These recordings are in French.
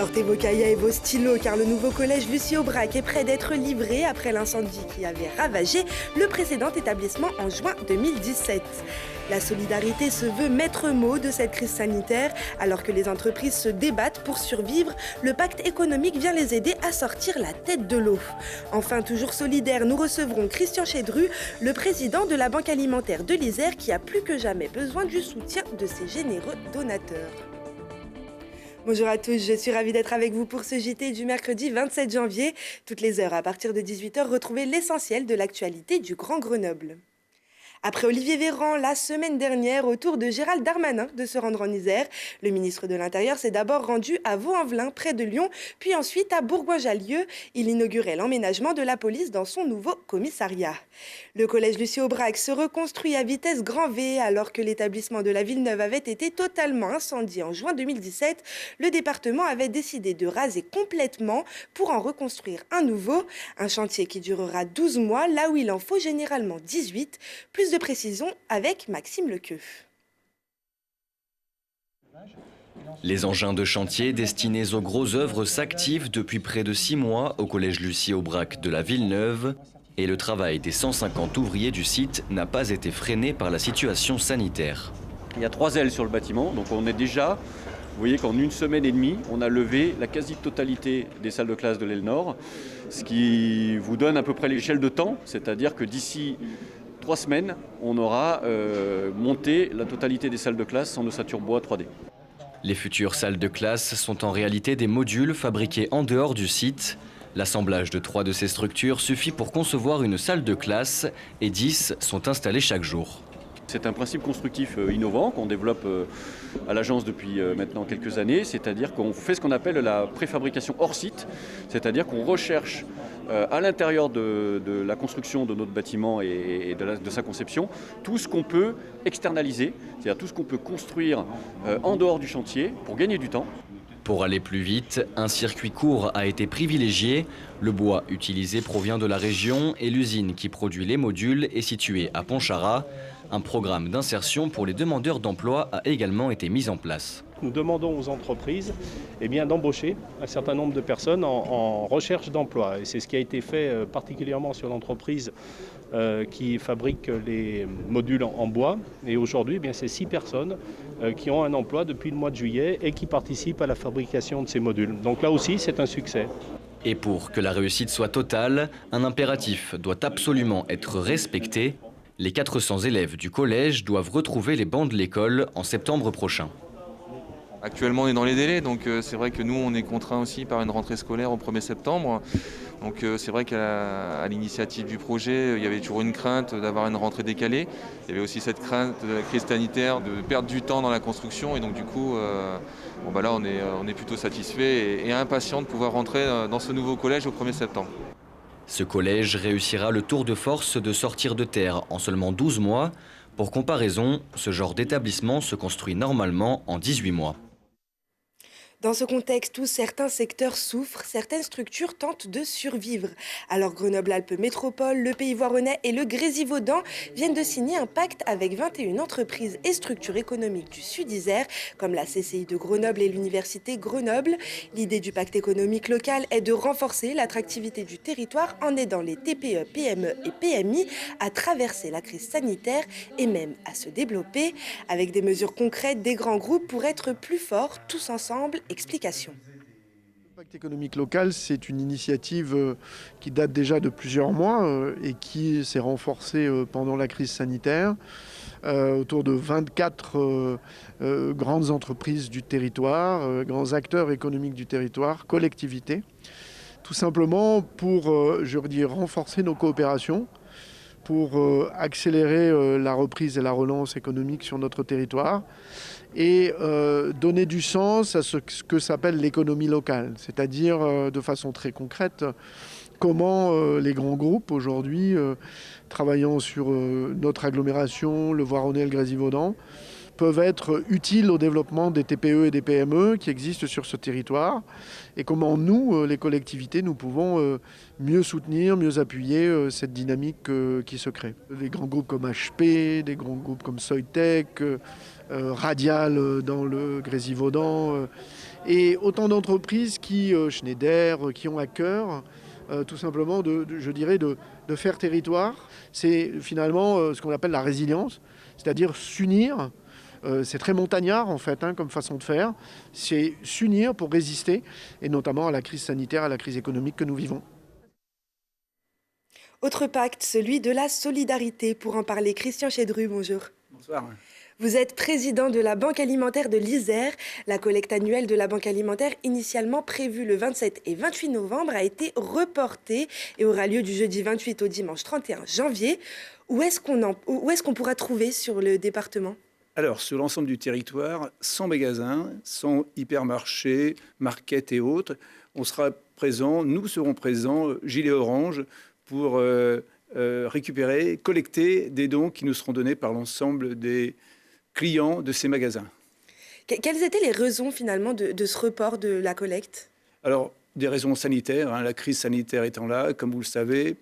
Sortez vos cahiers et vos stylos car le nouveau collège Lucie Aubrac est prêt d'être livré après l'incendie qui avait ravagé le précédent établissement en juin 2017. La solidarité se veut maître mot de cette crise sanitaire. Alors que les entreprises se débattent pour survivre, le pacte économique vient les aider à sortir la tête de l'eau. Enfin, toujours solidaire, nous recevrons Christian Chedru, le président de la Banque alimentaire de l'Isère qui a plus que jamais besoin du soutien de ses généreux donateurs. Bonjour à tous, je suis ravie d'être avec vous pour ce JT du mercredi 27 janvier. Toutes les heures, à partir de 18h, retrouvez l'essentiel de l'actualité du Grand Grenoble. Après Olivier Véran, la semaine dernière, au tour de Gérald Darmanin de se rendre en Isère, le ministre de l'Intérieur s'est d'abord rendu à Vaux-en-Velin, près de Lyon, puis ensuite à Bourgoin-Jallieu. Il inaugurait l'emménagement de la police dans son nouveau commissariat. Le collège Lucie Aubrac se reconstruit à vitesse grand V, alors que l'établissement de la Villeneuve avait été totalement incendié en juin 2017. Le département avait décidé de raser complètement pour en reconstruire un nouveau. Un chantier qui durera 12 mois, là où il en faut généralement 18. Plus de précision avec Maxime Lequeux. Les engins de chantier destinés aux grosses œuvres s'activent depuis près de 6 mois au collège Lucie Aubrac de la Villeneuve et le travail des 150 ouvriers du site n'a pas été freiné par la situation sanitaire. Il y a 3 ailes sur le bâtiment, donc on est déjà, vous voyez qu'en 1 semaine et demie, on a levé la quasi-totalité des salles de classe de l'aile nord, ce qui vous donne à peu près l'échelle de temps, c'est-à-dire que d'ici 3 semaines, on aura monté la totalité des salles de classe en ossature bois 3D. Les futures salles de classe sont en réalité des modules fabriqués en dehors du site. L'assemblage de 3 de ces structures suffit pour concevoir une salle de classe et 10 sont installées chaque jour. C'est un principe constructif innovant qu'on développe à l'agence depuis maintenant quelques années, c'est-à-dire qu'on fait ce qu'on appelle la préfabrication hors site, c'est-à-dire qu'on recherche à l'intérieur de la construction de notre bâtiment et de sa conception tout ce qu'on peut externaliser, c'est-à-dire tout ce qu'on peut construire en dehors du chantier pour gagner du temps. Pour aller plus vite, un circuit court a été privilégié. Le bois utilisé provient de la région et l'usine qui produit les modules est située à Pontcharrat. Un programme d'insertion pour les demandeurs d'emploi a également été mis en place. Nous demandons aux entreprises d'embaucher un certain nombre de personnes en recherche d'emploi. Et c'est ce qui a été fait particulièrement sur l'entreprise qui fabrique les modules en bois. Et aujourd'hui, c'est 6 personnes qui ont un emploi depuis le mois de juillet et qui participent à la fabrication de ces modules. Donc là aussi, c'est un succès. Et pour que la réussite soit totale, un impératif doit absolument être respecté. Les 400 élèves du collège doivent retrouver les bancs de l'école en septembre prochain. Actuellement, on est dans les délais, donc c'est vrai que nous, on est contraints aussi par une rentrée scolaire au 1er septembre. Donc c'est vrai qu'à l'initiative du projet, il y avait toujours une crainte d'avoir une rentrée décalée. Il y avait aussi cette crainte de la crise sanitaire, de perdre du temps dans la construction. Et donc du coup, là, on est plutôt satisfait et impatient de pouvoir rentrer dans ce nouveau collège au 1er septembre. Ce collège réussira le tour de force de sortir de terre en seulement 12 mois. Pour comparaison, ce genre d'établissement se construit normalement en 18 mois. Dans ce contexte où certains secteurs souffrent, certaines structures tentent de survivre. Alors Grenoble-Alpes Métropole, le Pays Voironnais et le Grésivaudan viennent de signer un pacte avec 21 entreprises et structures économiques du Sud-Isère, comme la CCI de Grenoble et l'Université Grenoble. L'idée du pacte économique local est de renforcer l'attractivité du territoire en aidant les TPE, PME et PMI à traverser la crise sanitaire et même à se développer. Avec des mesures concrètes des grands groupes pour être plus forts, tous ensemble. Explication. Le pacte économique local, c'est une initiative qui date déjà de plusieurs mois et qui s'est renforcée pendant la crise sanitaire autour de 24 grandes entreprises du territoire, grands acteurs économiques du territoire, collectivités, tout simplement pour, renforcer nos coopérations, pour accélérer la reprise et la relance économique sur notre territoire et donner du sens à ce que s'appelle l'économie locale, c'est-à-dire de façon très concrète, comment les grands groupes aujourd'hui, travaillant sur notre agglomération, le Voironnais et le Grésivaudan, peuvent être utiles au développement des TPE et des PME qui existent sur ce territoire et comment nous, les collectivités, nous pouvons mieux soutenir, mieux appuyer cette dynamique qui se crée. Des grands groupes comme HP, des grands groupes comme Soitec, Radial dans le Grésivaudan et autant d'entreprises qui, Schneider, qui ont à cœur tout simplement de faire territoire. C'est finalement ce qu'on appelle la résilience, c'est-à-dire s'unir. C'est très montagnard en fait comme façon de faire. C'est s'unir pour résister et notamment à la crise sanitaire, à la crise économique que nous vivons. Autre pacte, celui de la solidarité. Pour en parler, Christian Chedru, bonjour. Bonsoir. Vous êtes président de la Banque alimentaire de l'Isère. La collecte annuelle de la Banque alimentaire, initialement prévue le 27 et 28 novembre, a été reportée et aura lieu du jeudi 28 au dimanche 31 janvier. Où est-ce qu'on pourra trouver sur le département ? Alors, sur l'ensemble du territoire, 100 magasins, 100 hypermarchés, markets et autres, on sera présent, nous serons présents, gilet orange, pour récupérer, collecter des dons qui nous seront donnés par l'ensemble des clients de ces magasins. Quelles étaient les raisons finalement de ce report de la collecte ? Alors, des raisons sanitaires, la crise sanitaire étant là, comme vous le savez.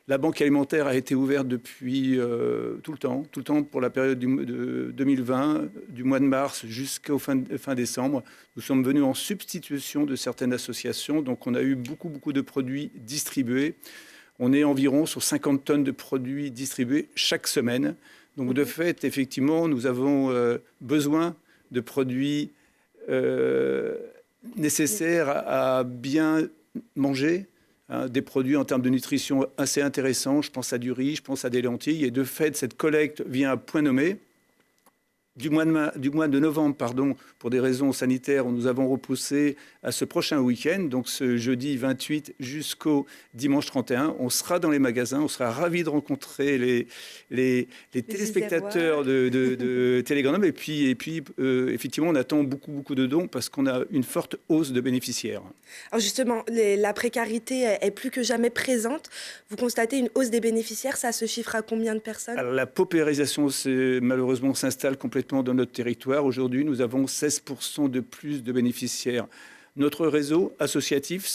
La banque alimentaire a été ouverte depuis tout le temps pour la période de 2020, du mois de mars jusqu'au fin décembre. Nous sommes venus en substitution de certaines associations, donc on a eu beaucoup de produits distribués. On est environ sur 50 tonnes de produits distribués chaque semaine. Donc de fait, effectivement, nous avons besoin de produits nécessaires à bien manger, des produits en termes de nutrition assez intéressants. Je pense à du riz, je pense à des lentilles. Et de fait, cette collecte vient à point nommé. Du mois de novembre, pour des raisons sanitaires, nous avons repoussé à ce prochain week-end, donc ce jeudi 28 jusqu'au dimanche 31. On sera dans les magasins, on sera ravis de rencontrer les téléspectateurs de Télégramme. Et puis effectivement, on attend beaucoup de dons parce qu'on a une forte hausse de bénéficiaires. Alors justement, la précarité est plus que jamais présente. Vous constatez une hausse des bénéficiaires, ça se chiffre à combien de personnes ? Alors, la paupérisation, malheureusement, s'installe complètement dans notre territoire. Aujourd'hui, nous avons 16% de plus de bénéficiaires. Notre réseau associatif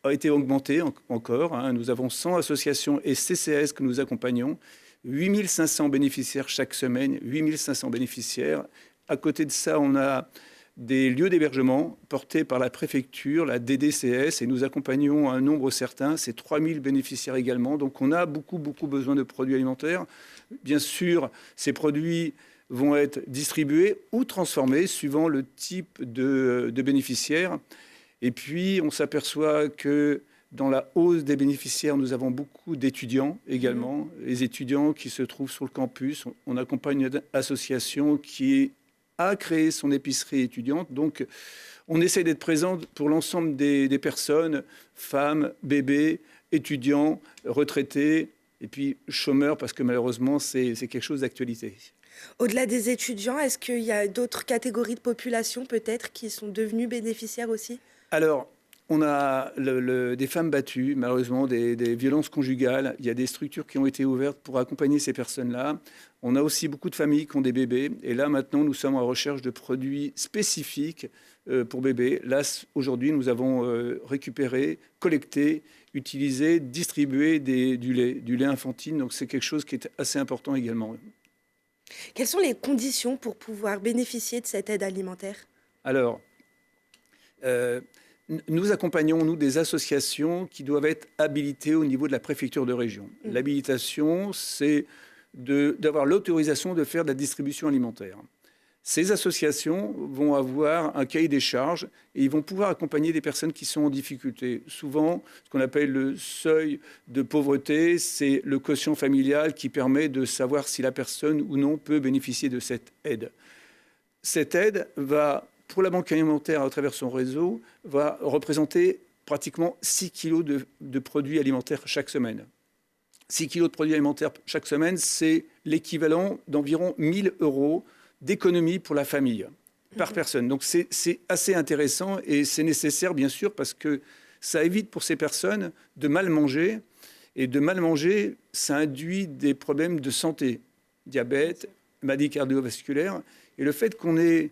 a été augmenté encore. Nous avons 100 associations et CCS que nous accompagnons. 8500 bénéficiaires chaque semaine, 8500 bénéficiaires. À côté de ça, on a des lieux d'hébergement portés par la préfecture, la DDCS, et nous accompagnons un nombre certain, c'est 3000 bénéficiaires également. Donc on a beaucoup besoin de produits alimentaires. Bien sûr, ces produits vont être distribués ou transformés suivant le type de bénéficiaires. Et puis, on s'aperçoit que dans la hausse des bénéficiaires, nous avons beaucoup d'étudiants également. Les étudiants qui se trouvent sur le campus. On accompagne une association qui a créé son épicerie étudiante. Donc, on essaie d'être présent pour l'ensemble des personnes, femmes, bébés, étudiants, retraités, et puis chômeurs, parce que malheureusement, c'est quelque chose d'actualité. Au-delà des étudiants, est-ce qu'il y a d'autres catégories de population peut-être qui sont devenues bénéficiaires aussi ? Alors, on a des femmes battues, malheureusement, des violences conjugales. Il y a des structures qui ont été ouvertes pour accompagner ces personnes-là. On a aussi beaucoup de familles qui ont des bébés. Et là, maintenant, nous sommes en recherche de produits spécifiques pour bébés. Là, aujourd'hui, nous avons récupéré, collecté, utilisé, distribué du lait infantile. Donc, c'est quelque chose qui est assez important également. Quelles sont les conditions pour pouvoir bénéficier de cette aide alimentaire ? Alors, nous accompagnons, des associations qui doivent être habilitées au niveau de la préfecture de région. L'habilitation, c'est d'avoir l'autorisation de faire de la distribution alimentaire. Ces associations vont avoir un cahier des charges et ils vont pouvoir accompagner des personnes qui sont en difficulté. Souvent, ce qu'on appelle le seuil de pauvreté, c'est le quotient familial qui permet de savoir si la personne ou non peut bénéficier de cette aide. Cette aide va, pour la Banque alimentaire, à travers son réseau, va représenter pratiquement 6 kilos de produits alimentaires chaque semaine. 6 kilos de produits alimentaires chaque semaine, c'est l'équivalent d'environ 1 000 € d'économie pour la famille, par personne. Donc c'est assez intéressant et c'est nécessaire, bien sûr, parce que ça évite pour ces personnes de mal manger. Et de mal manger, ça induit des problèmes de santé, diabète, maladies cardiovasculaires. Et le fait qu'on ait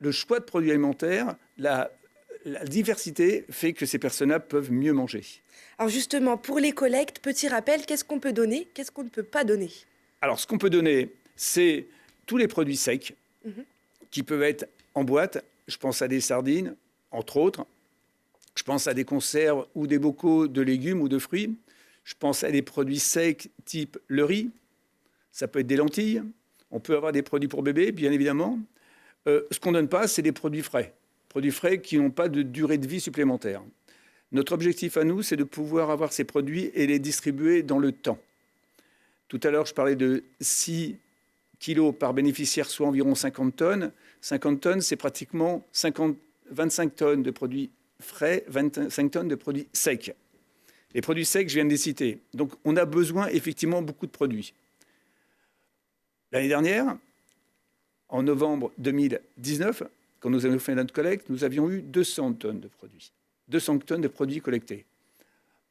le choix de produits alimentaires, la diversité fait que ces personnes-là peuvent mieux manger. Alors justement, pour les collectes, petit rappel, qu'est-ce qu'on peut donner, qu'est-ce qu'on ne peut pas donner? Alors, ce qu'on peut donner, c'est tous les produits secs qui peuvent être en boîte. Je pense à des sardines, entre autres. Je pense à des conserves ou des bocaux de légumes ou de fruits. Je pense à des produits secs type le riz. Ça peut être des lentilles. On peut avoir des produits pour bébés, bien évidemment. Ce qu'on ne donne pas, c'est des produits frais. Produits frais qui n'ont pas de durée de vie supplémentaire. Notre objectif à nous, c'est de pouvoir avoir ces produits et les distribuer dans le temps. Tout à l'heure, je parlais de 6 kilos par bénéficiaire, soit environ 50 tonnes. 50 tonnes, c'est pratiquement 25 tonnes de produits frais, 25 tonnes de produits secs. Les produits secs, je viens de les citer. Donc, on a besoin effectivement beaucoup de produits. L'année dernière, en novembre 2019, quand nous avons fait notre collecte, nous avions eu 200 tonnes de produits. 200 tonnes de produits collectés.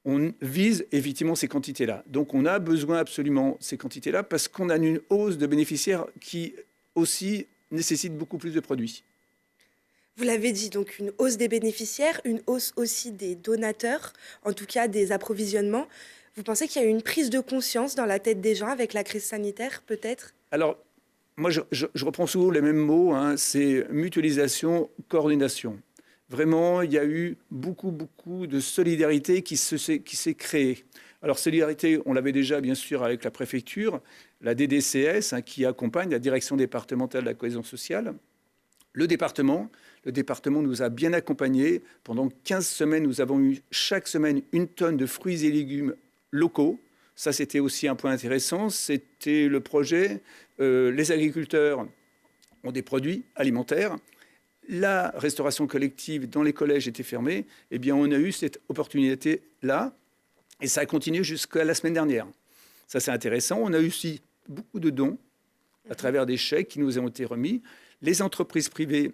On vise effectivement ces quantités-là. Donc, on a besoin absolument de ces quantités-là parce qu'on a une hausse de bénéficiaires qui aussi nécessite beaucoup plus de produits. Vous l'avez dit, donc une hausse des bénéficiaires, une hausse aussi des donateurs, en tout cas des approvisionnements. Vous pensez qu'il y a eu une prise de conscience dans la tête des gens avec la crise sanitaire, peut-être? Alors, moi, je reprends souvent les mêmes mots, hein, c'est mutualisation, coordination. Vraiment, il y a eu beaucoup de solidarité qui s'est créée. Alors, solidarité, on l'avait déjà, bien sûr, avec la préfecture, la DDCS, hein, qui accompagne la direction départementale de la cohésion sociale. Le département nous a bien accompagnés. Pendant 15 semaines, nous avons eu chaque semaine 1 tonne de fruits et légumes locaux. Ça, c'était aussi un point intéressant. C'était le projet. Les agriculteurs ont des produits alimentaires. La restauration collective dans les collèges était fermée. Eh bien, on a eu cette opportunité-là. Et ça a continué jusqu'à la semaine dernière. Ça, c'est intéressant. On a eu aussi beaucoup de dons à travers des chèques qui nous ont été remis. Les entreprises privées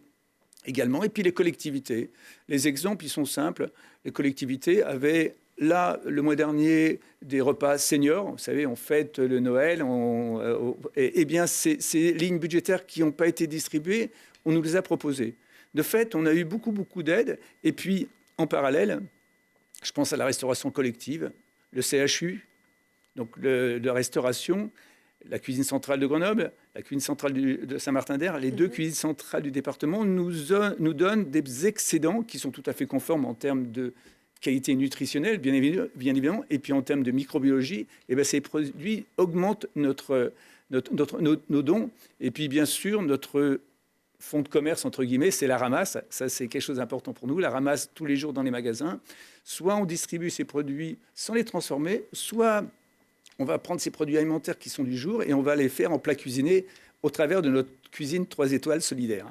également, et puis les collectivités. Les exemples, ils sont simples. Les collectivités avaient, là, le mois dernier, des repas seniors. Vous savez, on fête le Noël. Eh bien, ces lignes budgétaires qui n'ont pas été distribuées, on nous les a proposées. De fait, on a eu beaucoup d'aides. Et puis, en parallèle, je pense à la restauration collective, le CHU, donc de restauration, la cuisine centrale de Grenoble, la cuisine centrale de Saint-Martin-d'Hères, les deux cuisines centrales du département nous donnent des excédents qui sont tout à fait conformes en termes de qualité nutritionnelle, bien évidemment, et puis en termes de microbiologie, et bien ces produits augmentent nos dons. Et puis, bien sûr, notre fonds de commerce, entre guillemets, c'est la ramasse. Ça, c'est quelque chose d'important pour nous. La ramasse tous les jours dans les magasins. Soit on distribue ces produits sans les transformer, soit on va prendre ces produits alimentaires qui sont du jour et on va les faire en plat cuisiné au travers de notre cuisine 3 étoiles solidaire.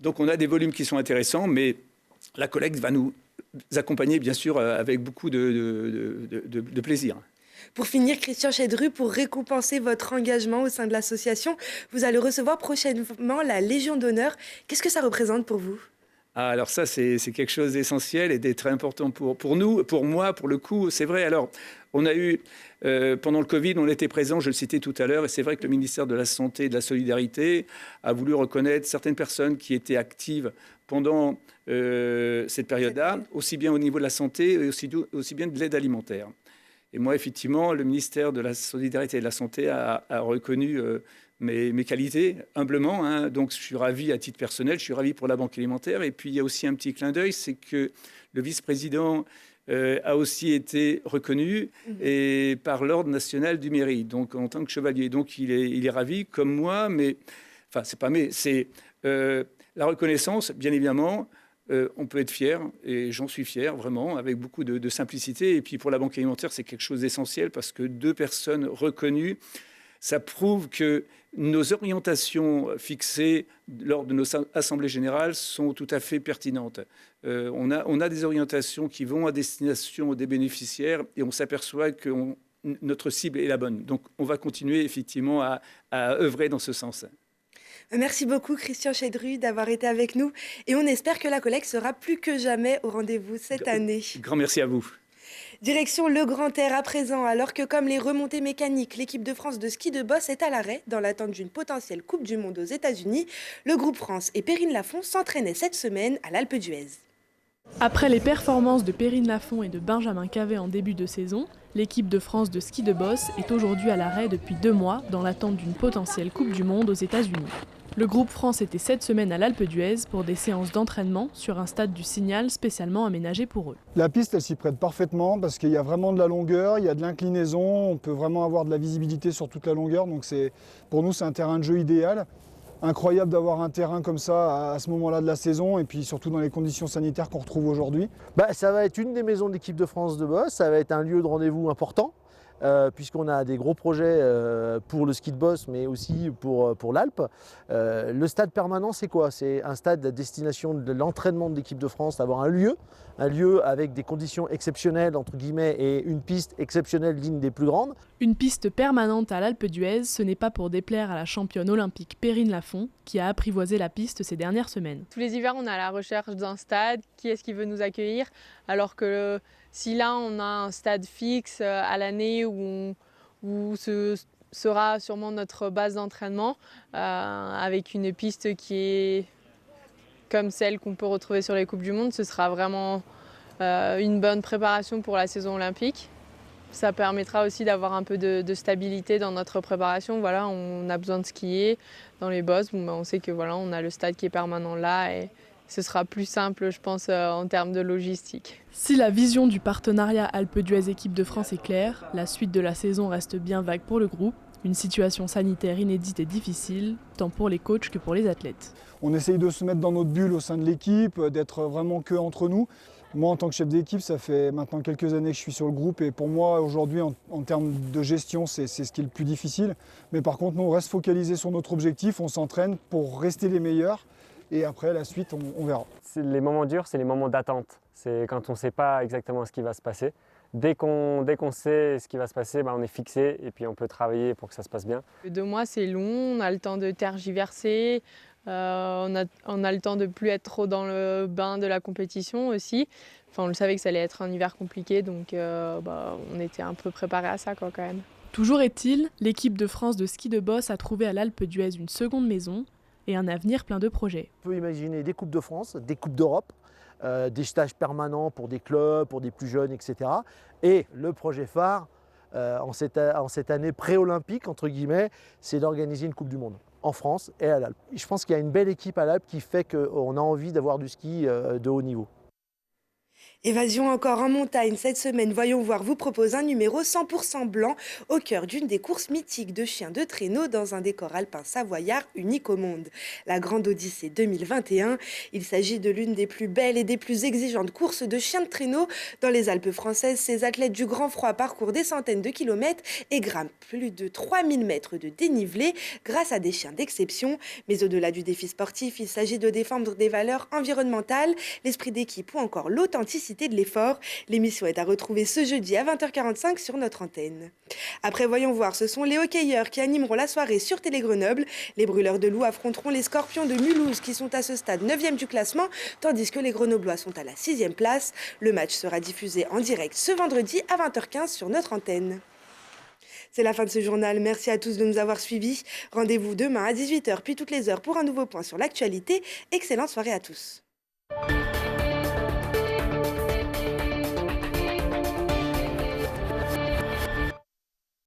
Donc on a des volumes qui sont intéressants, mais la collecte va nous accompagner, bien sûr, avec beaucoup de plaisir. Pour finir, Christian Chedru, pour récompenser votre engagement au sein de l'association, vous allez recevoir prochainement la Légion d'honneur. Qu'est-ce que ça représente pour vous ? Alors ça, c'est quelque chose d'essentiel et de très important pour nous, pour moi, pour le coup, c'est vrai. Alors, on a eu, pendant le Covid, on était présent, je le citais tout à l'heure, et c'est vrai que le ministère de la Santé et de la Solidarité a voulu reconnaître certaines personnes qui étaient actives pendant cette période-là, aussi bien au niveau de la santé et aussi bien de l'aide alimentaire. Et moi, effectivement, le ministère de la Solidarité et de la Santé a reconnu mes qualités, humblement. Hein. Donc, je suis ravi à titre personnel, je suis ravi pour la Banque alimentaire. Et puis, il y a aussi un petit clin d'œil, c'est que le vice-président a aussi été reconnu et par l'Ordre national du mérite, donc en tant que chevalier. Donc, il est ravi, comme moi, mais... Enfin, c'est pas mais, c'est la reconnaissance, bien évidemment. On peut être fier, et j'en suis fier, vraiment, avec beaucoup de simplicité. Et puis, pour la Banque alimentaire, c'est quelque chose d'essentiel parce que 2 personnes reconnues, ça prouve que nos orientations fixées lors de nos assemblées générales sont tout à fait pertinentes. On a des orientations qui vont à destination des bénéficiaires et on s'aperçoit que notre cible est la bonne. Donc, on va continuer effectivement à œuvrer dans ce sens. Merci beaucoup, Christian Chedru, d'avoir été avec nous. Et on espère que la collecte sera plus que jamais au rendez-vous cette année. Grand merci à vous. Direction le Grand Air à présent, alors que comme les remontées mécaniques, l'équipe de France de ski de boss est à l'arrêt dans l'attente d'une potentielle Coupe du Monde aux États-Unis. Le groupe France et Perrine Lafont s'entraînaient cette semaine à l'Alpe d'Huez. Après les performances de Perrine Lafont et de Benjamin Cavet en début de saison, l'équipe de France de ski de boss est aujourd'hui à l'arrêt depuis 2 mois dans l'attente d'une potentielle Coupe du Monde aux États-Unis. Le groupe France était cette semaine à l'Alpe d'Huez pour des séances d'entraînement sur un stade du Signal spécialement aménagé pour eux. La piste, elle s'y prête parfaitement parce qu'il y a vraiment de la longueur, il y a de l'inclinaison, on peut vraiment avoir de la visibilité sur toute la longueur. Donc pour nous, c'est un terrain de jeu idéal. Incroyable d'avoir un terrain comme ça à ce moment-là de la saison et puis surtout dans les conditions sanitaires qu'on retrouve aujourd'hui. Ça va être une des maisons de l'équipe de France de boss, ça va être un lieu de rendez-vous important. Puisqu'on a des gros projets pour le ski de boss, mais aussi pour l'Alpe. Le stade permanent, c'est quoi? C'est un stade à destination de l'entraînement de l'équipe de France, d'avoir un lieu avec des conditions exceptionnelles, entre guillemets, et une piste exceptionnelle digne des plus grandes. Une piste permanente à l'Alpe d'Huez, ce n'est pas pour déplaire à la championne olympique Perrine Lafont, qui a apprivoisé la piste ces dernières semaines. Tous les hivers, on est à la recherche d'un stade, qui est-ce qui veut nous accueillir, alors que si là on a un stade fixe à l'année où ce sera sûrement notre base d'entraînement, avec une piste qui est comme celle qu'on peut retrouver sur les Coupes du Monde, ce sera vraiment une bonne préparation pour la saison olympique. Ça permettra aussi d'avoir un peu de stabilité dans notre préparation. Voilà, on a besoin de skier dans les bosses. On sait que voilà, on a le stade qui est permanent là et ce sera plus simple, je pense, en termes de logistique. Si la vision du partenariat Alpe d'Huez équipe de France est claire, la suite de la saison reste bien vague pour le groupe. Une situation sanitaire inédite et difficile, tant pour les coachs que pour les athlètes. On essaye de se mettre dans notre bulle au sein de l'équipe, d'être vraiment que entre nous. Moi, en tant que chef d'équipe, ça fait maintenant quelques années que je suis sur le groupe et pour moi, aujourd'hui, en termes de gestion, c'est ce qui est le plus difficile. Mais par contre, nous, on reste focalisés sur notre objectif, on s'entraîne pour rester les meilleurs. Et après, la suite, on verra. Les moments durs, c'est les moments d'attente. C'est quand on ne sait pas exactement ce qui va se passer. Dès qu'on sait ce qui va se passer, on est fixé et puis on peut travailler pour que ça se passe bien. 2 mois, c'est long, on a le temps de tergiverser, on a le temps de ne plus être trop dans le bain de la compétition aussi. Enfin, on le savait que ça allait être un hiver compliqué, donc on était un peu préparé à ça quand même. Toujours est-il, l'équipe de France de ski de boss a trouvé à l'Alpe d'Huez une seconde maison et un avenir plein de projets. On peut imaginer des Coupes de France, des Coupes d'Europe, des stages permanents pour des clubs, pour des plus jeunes, etc. Et le projet phare, en cette année pré-olympique, entre guillemets, c'est d'organiser une Coupe du Monde en France et à l'Alpe. Je pense qu'il y a une belle équipe à l'Alpe qui fait qu'on a envie d'avoir du ski de haut niveau. Évasion encore en montagne. Cette semaine, Voyons voir vous propose un numéro 100% blanc au cœur d'une des courses mythiques de chiens de traîneau dans un décor alpin savoyard unique au monde. La Grande Odyssée 2021. Il s'agit de l'une des plus belles et des plus exigeantes courses de chiens de traîneau dans les Alpes françaises. Ces athlètes du grand froid parcourent des centaines de kilomètres et grimpent plus de 3000 mètres de dénivelé grâce à des chiens d'exception. Mais au-delà du défi sportif, il s'agit de défendre des valeurs environnementales, l'esprit d'équipe ou encore l'authenticité de l'effort. L'émission est à retrouver ce jeudi à 20h45 sur notre antenne. Après Voyons voir, ce sont les hockeyeurs qui animeront la soirée sur Télé Grenoble. Les brûleurs de loups affronteront les Scorpions de Mulhouse qui sont à ce stade 9e du classement, tandis que les Grenoblois sont à la 6e place. Le match sera diffusé en direct ce vendredi à 20h15 sur notre antenne. C'est la fin de ce journal. Merci à tous de nous avoir suivis. Rendez-vous demain à 18h puis toutes les heures pour un nouveau point sur l'actualité. Excellente soirée à tous.